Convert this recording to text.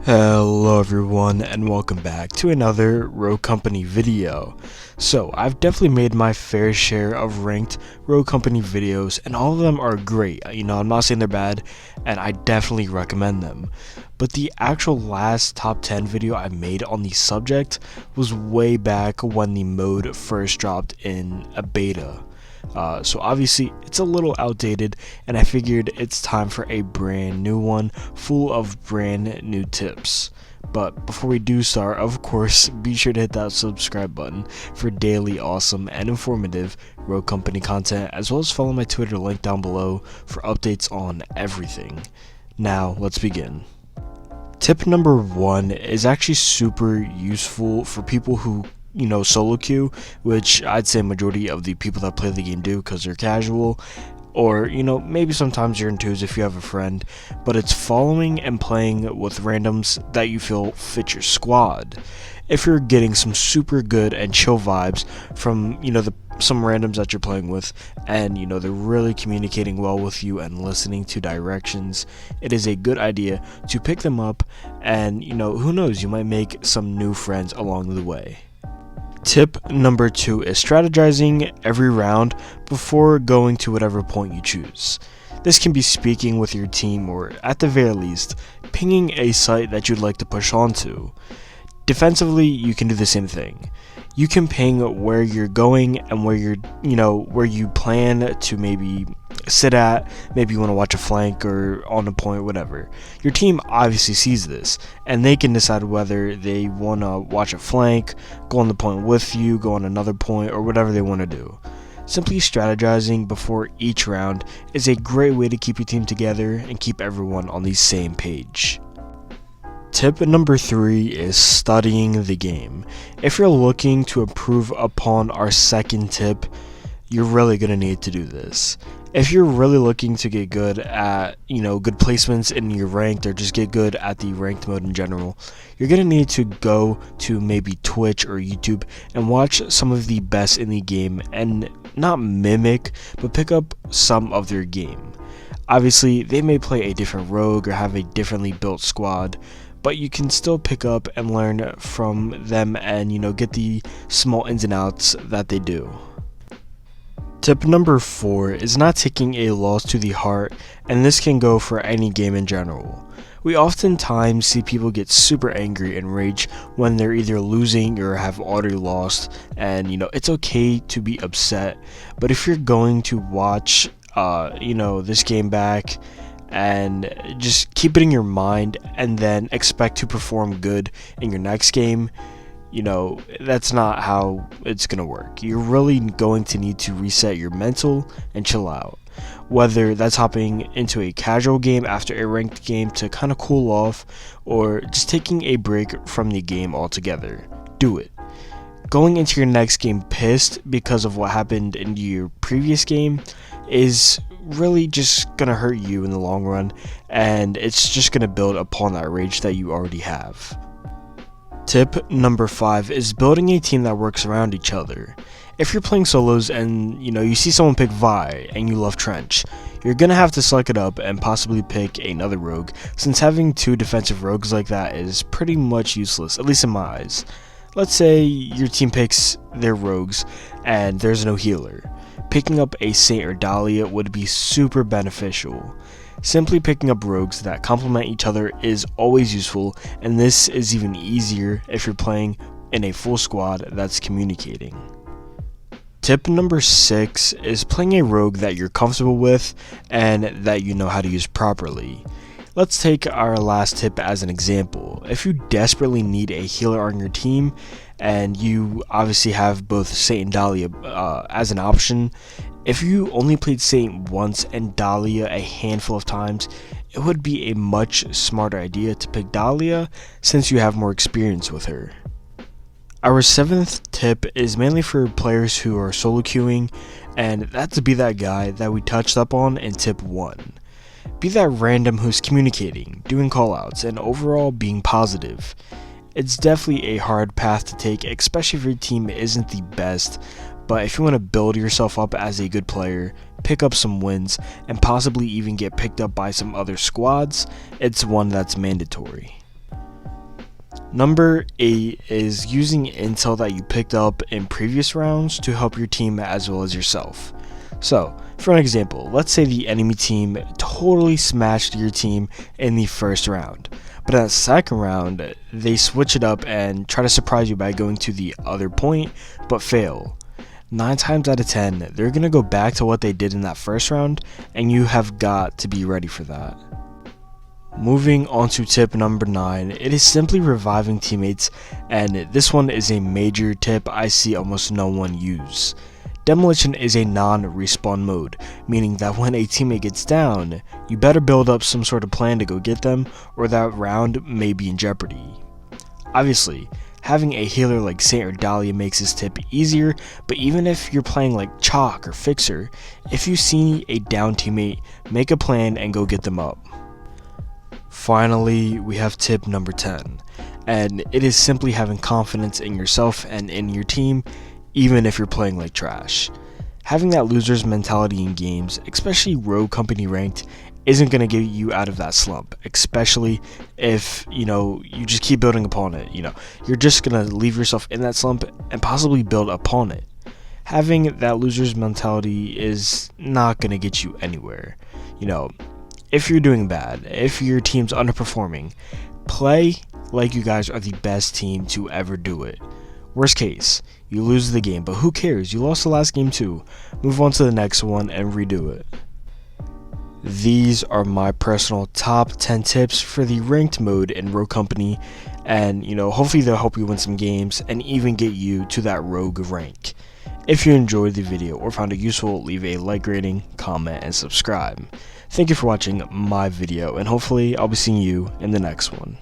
Hello everyone and welcome back to another Rogue Company video. So I've definitely made my fair share of ranked Rogue Company videos and all of them are great. I'm not saying they're bad and I definitely recommend them. But the actual last top 10 video I made on the subject was way back when the mode first dropped in a beta. So obviously it's a little outdated and I figured it's time for a brand new one full of brand new tips. But before we do start, of course, be sure to hit that subscribe button for daily awesome and informative Rogue Company content, as well as follow my Twitter link down below for updates on everything. Now let's begin. Tip number 1 is actually super useful for people who solo queue, which I'd say majority of the people that play the game do because they're casual, or maybe sometimes you're in twos if you have a friend, but it's following and playing with randoms that you feel fit your squad. If you're getting some super good and chill vibes from some randoms that you're playing with, and they're really communicating well with you and listening to directions, it is a good idea to pick them up, and who knows, you might make some new friends along the way. Tip number 2 is strategizing every round before going to whatever point you choose. This can be speaking with your team or, at the very least, pinging a site that you'd like to push onto. Defensively, you can do the same thing. You can ping where you're going and where you plan to maybe sit at, maybe you want to watch a flank or on a point, whatever. Your team obviously sees this, and they can decide whether they want to watch a flank, go on the point with you, go on another point, or whatever they want to do. Simply strategizing before each round is a great way to keep your team together and keep everyone on the same page. Tip number 3 is studying the game. If you're looking to improve upon our second tip, you're really going to need to do this. If you're really looking to get good at, good placements in your ranked or just get good at the ranked mode in general, you're going to need to go to maybe Twitch or YouTube and watch some of the best in the game and not mimic, but pick up some of their game. Obviously, they may play a different rogue or have a differently built squad, but you can still pick up and learn from them and get the small ins and outs that they do. Tip number 4 is not taking a loss to the heart, and this can go for any game in general. We oftentimes see people get super angry and rage when they're either losing or have already lost, and it's okay to be upset, but if you're going to watch this game back and just keep it in your mind and then expect to perform good in your next game, that's not how it's gonna work. You're really going to need to reset your mental and chill out. Whether that's hopping into a casual game after a ranked game to kind of cool off, or just taking a break from the game altogether, do it. Going into your next game pissed because of what happened in your previous game is really just gonna hurt you in the long run, and it's just gonna build upon that rage that you already have. Tip number 5 is building a team that works around each other. If you're playing solos and you see someone pick Vi and you love Trench, you're gonna have to suck it up and possibly pick another rogue, since having 2 defensive rogues like that is pretty much useless, at least in my eyes. Let's say your team picks their rogues and there's no healer. Picking up a Saint or Dahlia would be super beneficial. Simply picking up rogues that complement each other is always useful, and this is even easier if you're playing in a full squad that's communicating. Tip number 6 is playing a rogue that you're comfortable with and that you know how to use properly. Let's take our last tip as an example. If you desperately need a healer on your team, and you obviously have both Saint and Dahlia as an option, if you only played Saint once and Dahlia a handful of times, it would be a much smarter idea to pick Dahlia since you have more experience with her. Our 7th tip is mainly for players who are solo queuing, and that's to be that guy that we touched up on in tip 1. Be that random who's communicating, doing callouts, and overall being positive. It's definitely a hard path to take, especially if your team isn't the best, but if you want to build yourself up as a good player, pick up some wins, and possibly even get picked up by some other squads, it's one that's mandatory. Number 8 is using intel that you picked up in previous rounds to help your team as well as yourself. So, for an example, let's say the enemy team totally smashed your team in the first round, but in the second round, they switch it up and try to surprise you by going to the other point, but fail. 9 times out of 10, they're going to go back to what they did in that first round, and you have got to be ready for that. Moving on to tip number 9, it is simply reviving teammates, and this one is a major tip I see almost no one use. Demolition is a non-respawn mode, meaning that when a teammate gets down, you better build up some sort of plan to go get them, or that round may be in jeopardy. Obviously, having a healer like Saint or Dahlia makes this tip easier, but even if you're playing like Chalk or Fixer, if you see a down teammate, make a plan and go get them up. Finally, we have tip number 10, and it is simply having confidence in yourself and in your team, even if you're playing like trash. Having that loser's mentality in games, especially Rogue Company ranked, isn't going to get you out of that slump, especially if, you just keep building upon it. You're just going to leave yourself in that slump and possibly build upon it. Having that loser's mentality is not going to get you anywhere. If you're doing bad, if your team's underperforming, play like you guys are the best team to ever do it. Worst case, you lose the game, but who cares? You lost the last game too. Move on to the next one and redo it. These are my personal top 10 tips for the ranked mode in Rogue Company, and hopefully they'll help you win some games and even get you to that Rogue rank. If you enjoyed the video or found it useful, leave a like rating, comment, and subscribe. Thank you for watching my video, and hopefully I'll be seeing you in the next one.